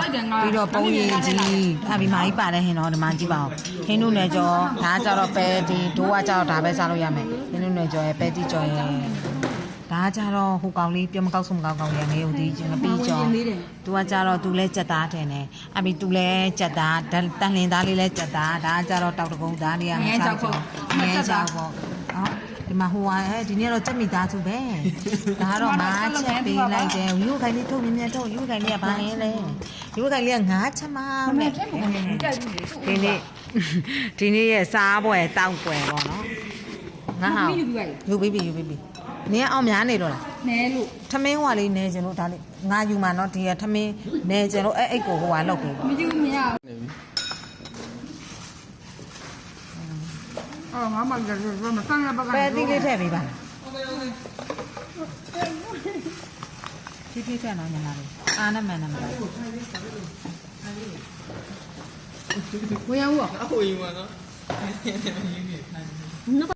ပြီးတော့ပုံရည်ကြီးအဘိမာကြီးပါတယ်ဟင်တော့ဒီမှာကြည့်ပါဦးဟင်းနုနယ်ကျော်ဒါကြတော့ပဲဒီဒိုးကကြတော့ဒါပဲစားလို့ရမယ်ဟင်းနုနယ်ကျော်ရဲ့ပဲတီကျော်ရဲ့ဒါကြတော့ဟိုကောင်လေးပြောမကောက်ဆုံးမကောက်ကောင်ရဲ့ငရုတ်ဒီငပီးကျော်သူကကြတော့သူလဲကြက်သားထင်တယ်အဘိသူလဲကြက်သားတန်လင်းသားလေးလဲကြက်သားဒါကြတော့တောက်တကုန်းသားလေးကမစားဘူးငဲကြောက်ပေါ့ဒီမှာဟိုဟာဒီနေ့တော့ကြက်မိသားစုပဲဒါကတော့ငါးချက်ပေးလိုက်တယ်ယူခိုင်လေးထုတ်မြင်မြင်ထုတ်ယူခိုင်လေးကဘာလဲလဲယူခိုင်လေးကငါးချက်မနဲ့ဒီနေ့ရဲ့စားပွဲတောက်ပွဲပေါ့နော်ငါဟာယူပြီးပြီနင်းအောင်များနေလို့လားနဲလို့ထမင်းဟွာလေးနဲကျင်လို့ဒါလေးငါယူမှာနော်ဒီကထမင်းနဲကျင်လို့အဲ့ကိုဟိုဟာလောက်ပြီမယူမရအော်ငါမှလည်းမဆန်းရပါကပဲတိလေးထည့်ပေးပါဖြည်းဖြည်းထည့်နော်ညနာလေးအားနဲ့မှန်တယ်ဝေးရဦးအဟိုရင်မနော်